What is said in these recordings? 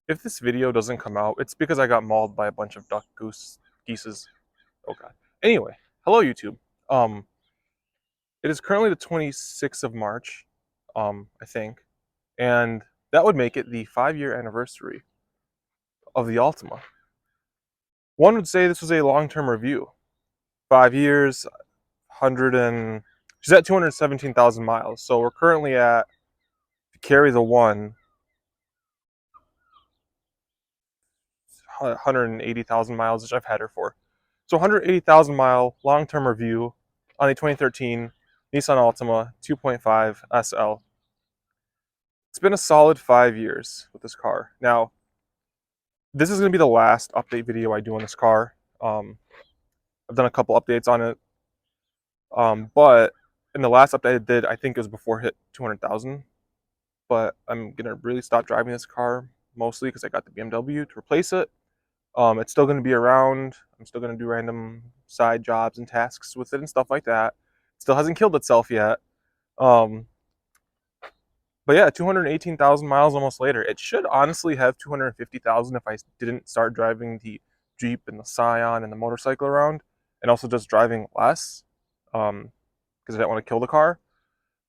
If this video doesn't come out, it's because I got mauled by a bunch of geeses. Oh god. Anyway, hello YouTube. Um, it is currently the 26th of March, I think, and that would make it the 5-year anniversary of the Altima. One would say this was a long-term review. 5 years, 100 and she's at 217,000 miles. So we're currently at, to carry the 180,000 miles, which I've had her for. So 180,000 mile long-term review on the 2013 Nissan Altima 2.5 SL. It's been a solid 5 years with this car. Now, this is going to be the last update video I do on this car. I've done a couple updates on it, but in the last update I did, I think it was before it hit 200,000. But I'm going to really stop driving this car, mostly because I got the BMW to replace it. It's still going to be around. I'm still going to do random side jobs and tasks with it and stuff like that. It still hasn't killed itself yet. Um, but yeah, 218,000 miles almost later. It should honestly have 250,000 if I didn't start driving the Jeep and the Scion and the motorcycle around, and also just driving less, because I didn't want to kill the car.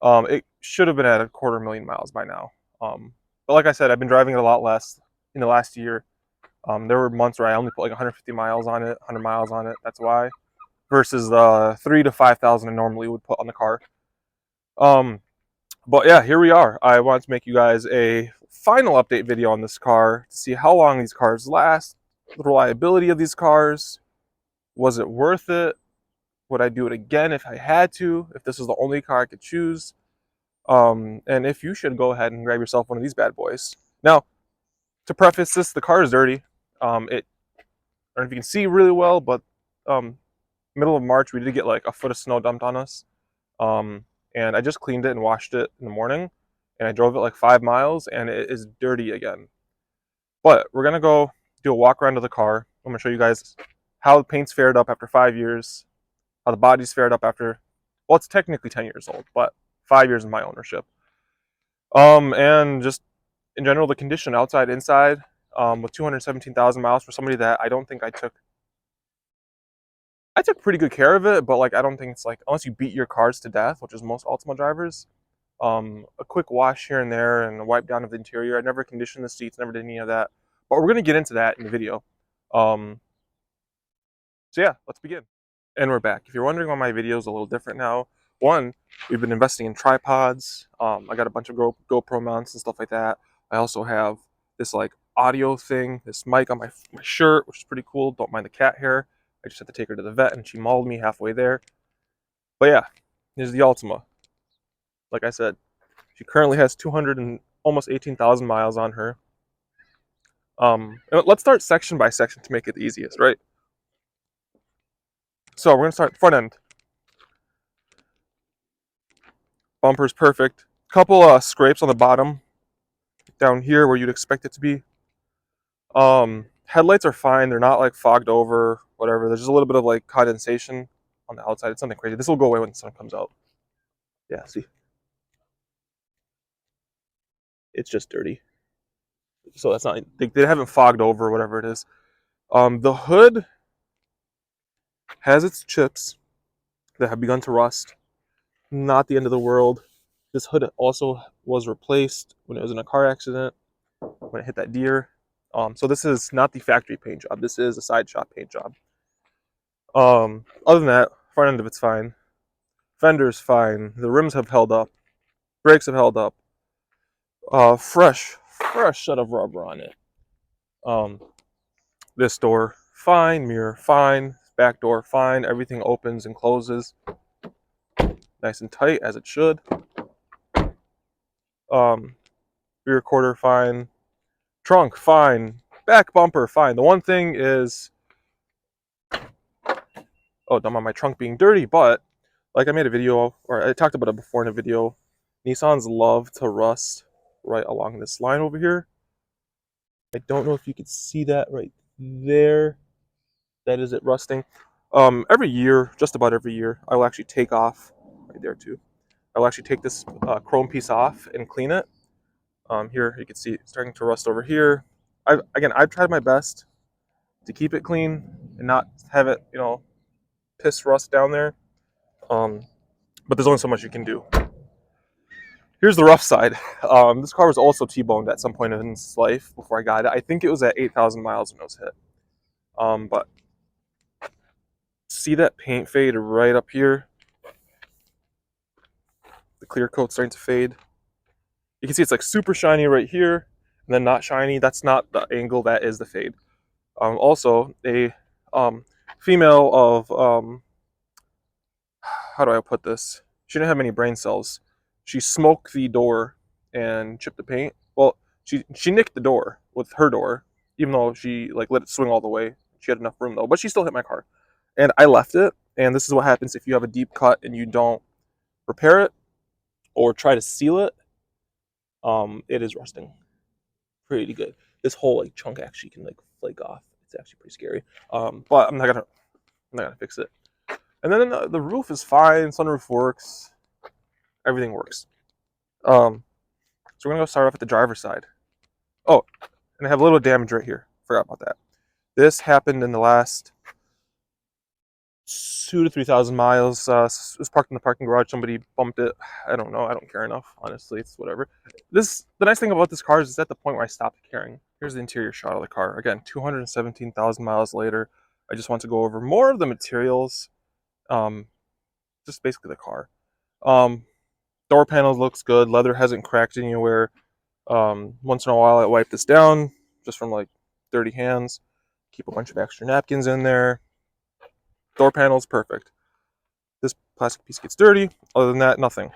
It should have been at 250,000 miles by now. But like I said, I've been driving it a lot less in the last year. There were months where I only put like 150 miles on it, 100 miles on it. That's why, versus the 3,000 to 5,000 I normally would put on the car. But yeah, here we are. I want to make you guys a final update video on this car to see how long these cars last, the reliability of these cars. Was it worth it? Would I do it again if I had to? If this was the only car I could choose? And if you should go ahead and grab yourself one of these bad boys. Now, to preface this, the car is dirty. I don't know if you can see really well, but middle of March we did get like a foot of snow dumped on us. And I just cleaned it and washed it in the morning, and I drove it like 5 miles, and it is dirty again. But we're gonna go do a walk around of the car. I'm gonna show you guys how the paint's fared up after 5 years, how the body's fared up after, well, it's technically 10 years old, but 5 years in my ownership. And just in general, the condition outside, inside, with 217,000 miles for somebody that I don't think I took pretty good care of it, but like I don't think it's like, unless you beat your cars to death, which is most Altima drivers, a quick wash here and there and a wipe down of the interior. I never conditioned the seats, never did any of that. But we're gonna get into that in the video. Um, so yeah, let's begin. And we're back. If you're wondering why my video is a little different now, one, we've been investing in tripods. I got a bunch of GoPro mounts and stuff like that. I also have this like audio thing, this mic on my shirt, which is pretty cool. Don't mind the cat hair. I just had to take her to the vet and she mauled me halfway there. But yeah, here's the Altima. Like I said, she currently has 200 and almost 18,000 miles on her. Let's start section by section to make it the easiest, right? So we're gonna start front end. Bumper's perfect. Couple scrapes on the bottom, down here where you'd expect it to be. Headlights are fine. They're not like fogged over, whatever. There's just a little bit of like condensation on the outside. It's nothing crazy. This will go away when the sun comes out. Yeah, see? It's just dirty. So that's not, they haven't fogged over, whatever it is. The hood has its chips that have begun to rust. Not the end of the world. This hood also was replaced when it was in a car accident, when it hit that deer. So this is not the factory paint job. This is a side shop paint job. Other than that, front end of it's fine. Fender's fine. The rims have held up. Brakes have held up. Fresh set of rubber on it. This door, fine. Mirror, fine. Back door, fine. Everything opens and closes nice and tight as it should. Rear quarter, fine. Trunk, fine. Back bumper, fine. The one thing is, oh, don't mind my trunk being dirty, but like I made a video, or I talked about it before in a video, Nissans love to rust right along this line over here. I don't know if you can see that right there. That is it rusting. Every year, just about every year, I will actually take off, right there too, I will actually take this chrome piece off and clean it. Here you can see it's starting to rust over here. I've tried my best to keep it clean and not have it, piss rust down there. Um, but there's only so much you can do. Here's the rough side. This car was also T-boned at some point in its life before I got it. I think it was at 8,000 miles when it was hit. But see that paint fade right up here? The clear coat's starting to fade. You can see it's like super shiny right here, and then not shiny. That's not the angle, that is the fade. Also, a female of, how do I put this? She didn't have many brain cells. She smoked the door and chipped the paint. Well, she nicked the door with her door, even though she like let it swing all the way. She had enough room though, but she still hit my car. And I left it. And this is what happens if you have a deep cut and you don't repair it or try to seal it. It is rusting pretty good. This whole like chunk actually can like flake off. It's actually pretty scary. But I'm not gonna fix it. And then the roof is fine. Sunroof works. Everything works. So we're gonna go start off at the driver's side. Oh, and I have a little damage right here. Forgot about that. This happened in the last 2 to 3,000 miles. It was parked in the parking garage. Somebody bumped it. I don't know. I don't care enough. Honestly, it's whatever. The nice thing about this car is it's at the point where I stopped caring. Here's the interior shot of the car. Again, 217,000 miles later. I just want to go over more of the materials. Just basically the car. Door panel looks good. Leather hasn't cracked anywhere. Once in a while, I wipe this down just from like dirty hands. Keep a bunch of extra napkins in there. Door panel's perfect. This plastic piece gets dirty. Other than that, nothing.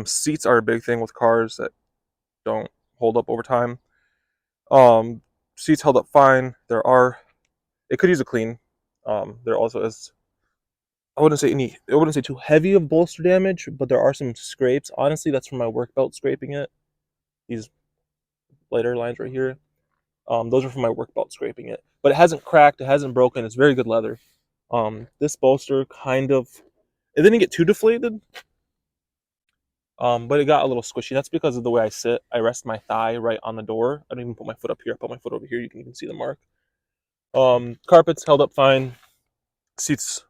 Seats are a big thing with cars that don't hold up over time. Seats held up fine. It could use a clean. There also is, I wouldn't say too heavy of bolster damage, but there are some scrapes. Honestly, that's from my work belt scraping it. These lighter lines right here. Those are from my work belt scraping it. But it hasn't cracked, it hasn't broken, it's very good leather. This bolster it didn't get too deflated, but it got a little squishy. That's because of the way I sit. I rest my thigh right on the door. I don't even put my foot up here. I put my foot over here. You can even see the mark. Carpets held up fine. Seats,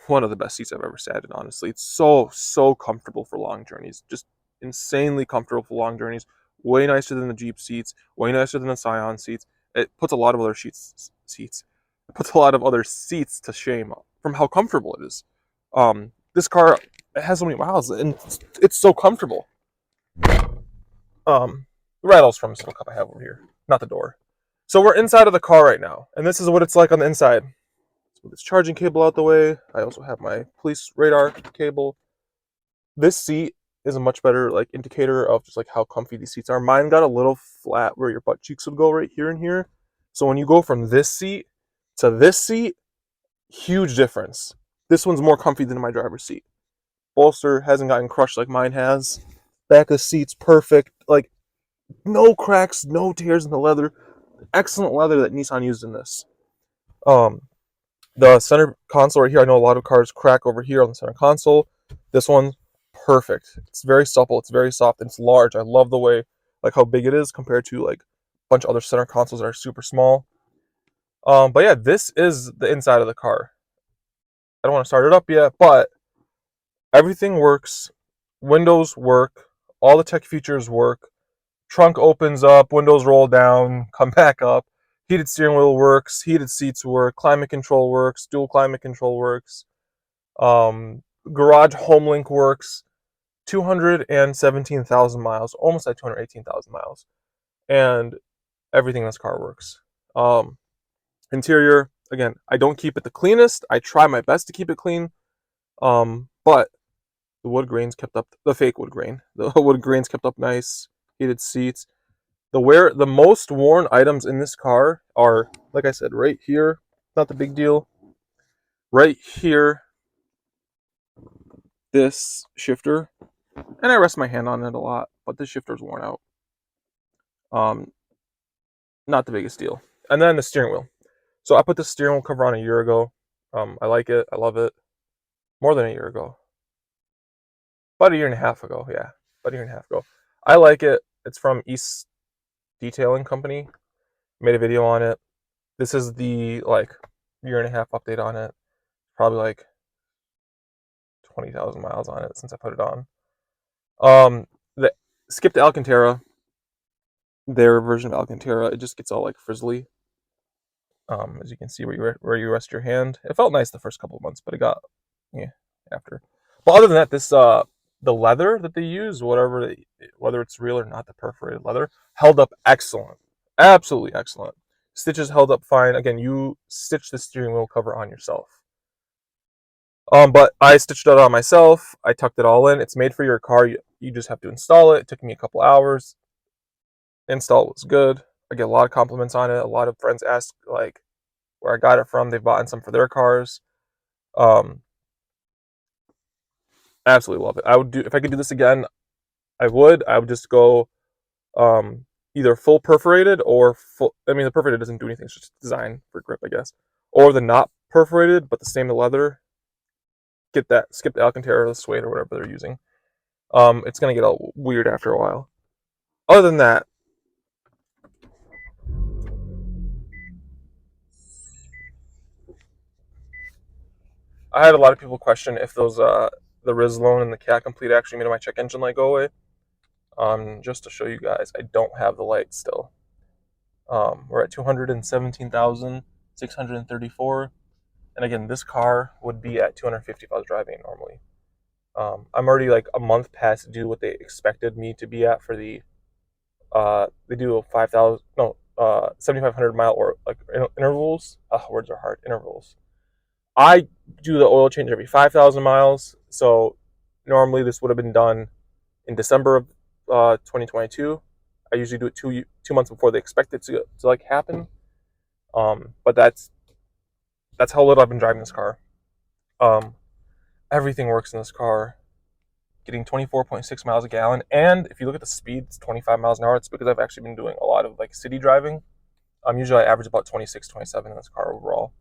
one of the best seats I've ever sat in, honestly. It's so comfortable for long journeys. Just insanely comfortable for long journeys. Way nicer than the Jeep seats. Way nicer than the Scion seats. It puts a lot of other seats. It puts a lot of other seats to shame from how comfortable it is. This car, it has so many miles and it's so comfortable. The rattles from this little cup I have over here, not the door. So we're inside of the car right now, and this is what it's like on the inside. With this charging cable out the way, I also have my police radar cable. This seat is a much better like indicator of just like how comfy these seats are. Mine got a little flat where your butt cheeks would go right here and here. So when you go from this seat to this seat, huge difference. This one's more comfy than my driver's seat. Bolster hasn't gotten crushed like mine has. Back of the seat's perfect. Like no cracks, no tears in the leather. Excellent leather that Nissan used in this. The center console right here, I know a lot of cars crack over here on the center console. This one's perfect. It's very supple, it's very soft, and it's large. I love the way, like how big it is compared to like a bunch of other center consoles that are super small. But yeah, this is the inside of the car. I don't want to start it up yet, but everything works. Windows work. All the tech features work. Trunk opens up, windows roll down, come back up. Heated steering wheel works, heated seats work, climate control works, dual climate control works. Garage home link works. 217,000 miles, almost at 218,000 miles, and everything in this car works. Interior, again, I don't keep it the cleanest. I try my best to keep it clean, but the wood grains kept up. The fake wood grain, the wood grains kept up nice. Heated seats. The most worn items in this car are, like I said, right here. Not the big deal. Right here, this shifter, and I rest my hand on it a lot, but this shifter's worn out. Not the biggest deal. And then the steering wheel. So I put the steering wheel cover on a year ago. I like it. I love it. More than a year ago. About a year and a half ago. Yeah, about a year and a half ago. I like it. It's from East detailing company. Made a video on it. This is the like year and a half update on it. Probably like 20,000 miles on it since I put it on. The skip to Alcantara, their version of Alcantara, it just gets all like frizzly. As you can see where you rest your hand. It felt nice the first couple of months, but it got yeah after. But other than that, this the leather that they use, whether it's real or not, the perforated leather held up excellent, absolutely excellent. Stitches held up fine. Again, you stitched the steering wheel cover on yourself. But I stitched it on myself. I tucked it all in. It's made for your car. You just have to install it. It took me a couple hours. Install was good. I get a lot of compliments on it. A lot of friends ask like where I got it from. They've bought some for their cars. Um, Absolutely love it. I would do if I could do this again. I would. I would just go either full perforated or full. I mean, the perforated doesn't do anything. It's just design for grip, I guess. Or the not perforated, but the same leather. Get that. Skip the Alcantara, the suede, or whatever they're using. It's gonna get all weird after a while. Other than that, I had a lot of people question if those the Rizlone and the Cat Complete actually made my check engine light go away. Just to show you guys, I don't have the light still. We're at 217,634, and again, this car would be at 250 if I was driving it normally. I'm already like a month past due what they expected me to be at for the. They do a 5,000 no 7,500 mile or like intervals. Words are hard. Intervals. I do the oil change every 5,000 miles, so normally this would have been done in December of 2022. I usually do it 2 months before they expect it to like happen. But that's how little I've been driving this car. Um, Everything works in this car. Getting 24.6 miles a gallon, and if you look at the speed, it's 25 miles an hour. It's because I've actually been doing a lot of like city driving. Usually I average about 26, 27 in this car overall.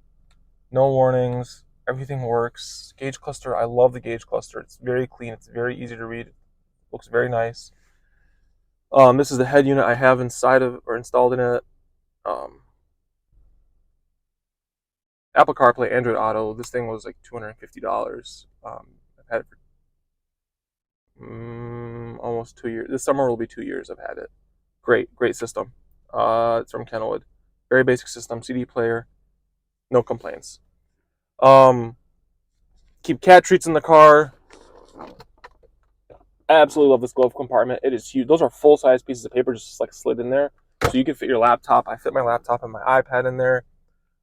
No warnings. Everything works. Gauge cluster. I love the gauge cluster. It's very clean. It's very easy to read. It looks very nice. This is the head unit I have inside of or installed in it. Um, Apple CarPlay, Android Auto. This thing was like $250. I've had it for almost 2 years. This summer will be 2 years I've had it. Great system. It's from Kenwood. Very basic system. CD player. No complaints. Keep cat treats in the car. Absolutely love this glove compartment. It is huge. Those are full size pieces of paper just like slid in there, so you can fit your laptop. I fit my laptop and my iPad in there.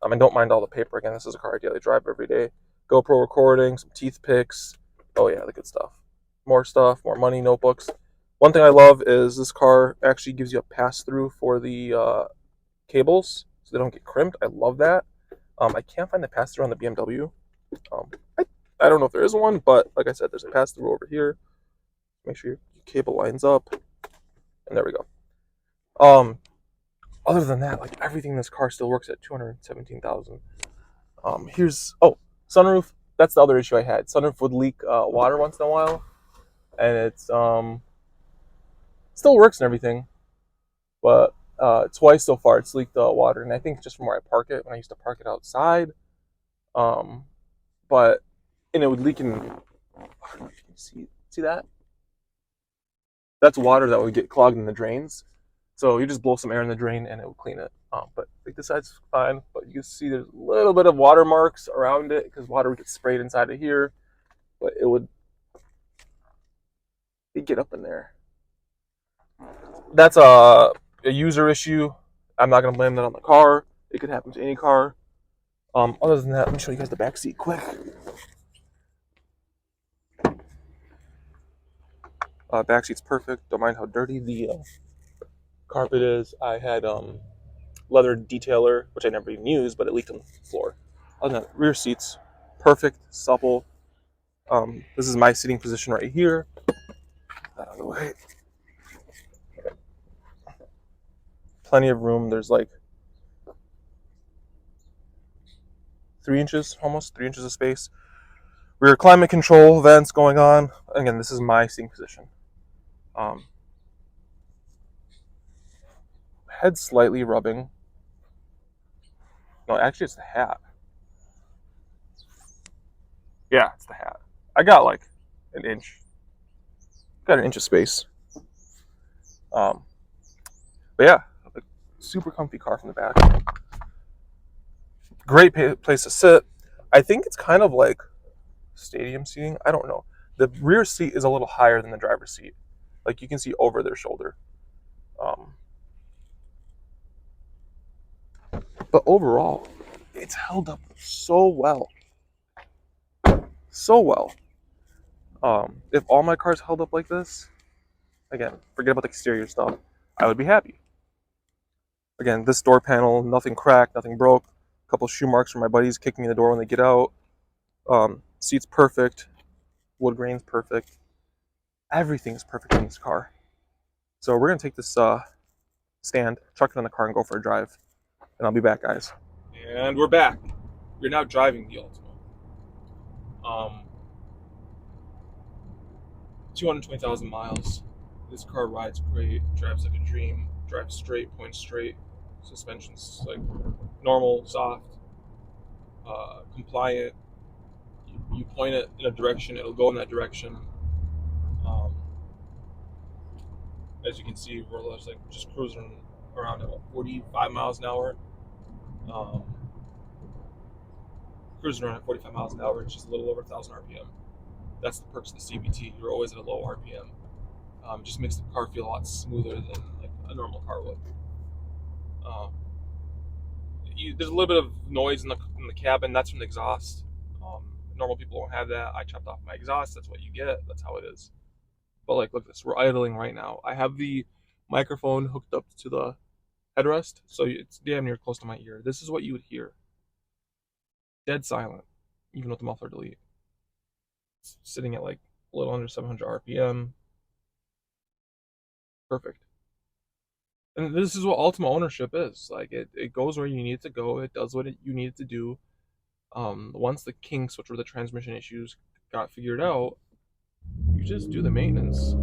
And don't mind all the paper. Again, this is a car I daily drive every day. GoPro recording, some teeth picks. Oh yeah, the good stuff. More money, notebooks. One thing I love is this car actually gives you a pass through for the cables, so they don't get crimped. I love that. I can't find the pass through on the BMW. Um, I, I don't know if there is one, but like I said, there's a pass through over here. Make sure your cable lines up, and there we go. Other than that, like everything in this car still works at 217,000. Here's sunroof. That's the other issue I had. Sunroof would leak water once in a while, and it's still works and everything, but twice so far it's leaked water, and I think just from where I park it when I used to park it outside. Um, but and it would leak in. I don't know if you can see that. That's water that would get clogged in the drains. So you just blow some air in the drain and it will clean it. But like this side's fine, but you can see there's a little bit of water marks around it because water would get sprayed inside of here, but it'd get up in there. That's a user issue. I'm not gonna blame that on the car. It could happen to any car. Other than that, let me show you guys the back seat quick. Back seat's perfect. Don't mind how dirty the carpet is. I had leather detailer, which I never even used, but it leaked on the floor. Other than that, rear seats, perfect, supple. This is my sitting position right here. Out of the way. Plenty of room. There's like 3 inches, almost 3 inches of space. Rear climate control vents going on. Again, this is my sitting position. Um, head's slightly rubbing. No, actually it's the hat. Yeah, it's the hat. I got like an inch. Got an inch of space. But yeah, a super comfy car from the back. Great place to sit. I think it's kind of like stadium seating. I don't know. The rear seat is a little higher than the driver's seat. Like you can see over their shoulder. But overall, it's held up so well. So well. If all my cars held up like this, again, forget about the exterior stuff, I would be happy. Again, this door panel, nothing cracked, nothing broke. A couple shoe marks from my buddies kicking me in the door when they get out. Seats perfect. Wood grain's perfect. Everything's perfect in this car. So we're going to take this stand, chuck it on the car, and go for a drive. And I'll be back, guys. And we're back. We're now driving the Altima. 220,000 miles. This car rides great, drives like a dream, drives straight, points straight. Suspension's like normal, soft, compliant. You point it in a direction, it'll go in that direction. As you can see, we're just cruising around about 45 miles an hour. Cruising around at 45 miles an hour, it's just a little over 1,000 RPM. That's the perks of the CVT. You're always at a low RPM. It just makes the car feel a lot smoother than like a normal car would. There's a little bit of noise in the cabin. That's from the exhaust. Normal people won't have that. I chopped off my exhaust. That's what you get. That's how it is. But like, look at this. We're idling right now. I have the microphone hooked up to the headrest, so it's damn near close to my ear. This is what you would hear. Dead silent, even with the muffler delete. It's sitting at like a little under 700 RPM. Perfect. And this is what Altima ownership is. Like it goes where you need it to go. It does what you need it to do. Once the kinks, which were the transmission issues, got figured out, you just do the maintenance.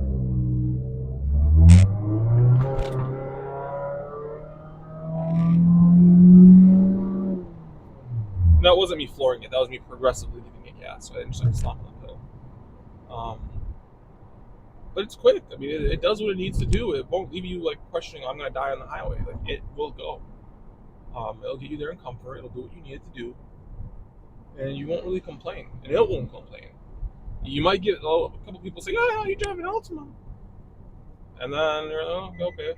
And that wasn't me flooring it. That was me progressively giving it gas. So I didn't just like stomp on the pedal. But it's quick. I mean, it does what it needs to do. It won't leave you like questioning, I'm going to die on the highway. Like it will go. It'll get you there in comfort. It'll do what you need it to do. And you won't really complain. And it won't complain. You might get a couple people say, "Oh, you drive an Altima," and then you're like, "Oh, okay,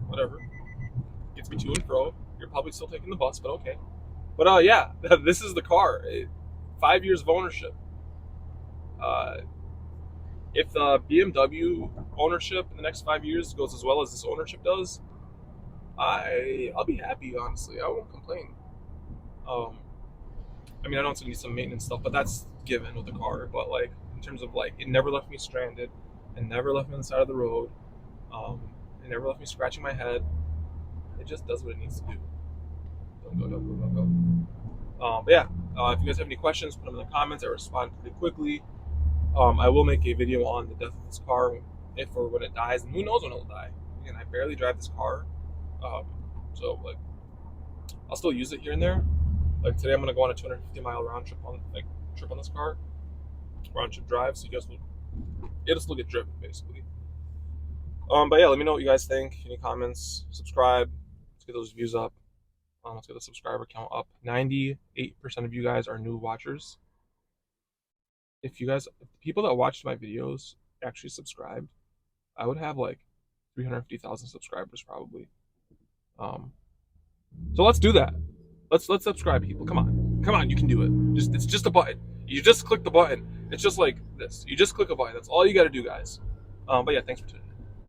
whatever." Gets me to and fro. You're probably still taking the bus, but okay. But yeah, this is the car. 5 years of ownership. If the BMW ownership in the next 5 years goes as well as this ownership does, I'll be happy. Honestly, I won't complain. I mean, I don't need some maintenance stuff, but that's given with the car. But like in terms of like, it never left me stranded, it never left me on the side of the road, it never left me scratching my head. It just does what it needs to do. Don't go. But yeah, if you guys have any questions, put them in the comments. I respond pretty quickly. I will make a video on the death of this car, if or when it dies, and who knows when it'll die. Again, I barely drive this car, so like I'll still use it here and there. Like today, I'm gonna go on a 250-mile round trip on this car, round trip drive. So you guys it'll still get driven basically. But yeah, let me know what you guys think. Any comments? Subscribe. Let's get those views up. Let's get the subscriber count up. 98% of you guys are new watchers. If the people that watched my videos actually subscribed, I would have like 350,000 subscribers probably. So let's do that. Let's subscribe, people. Come on, you can do it. It's just a button. You just click the button. It's just like this. You just click a button. That's all you got to do, guys. But yeah, thanks for today.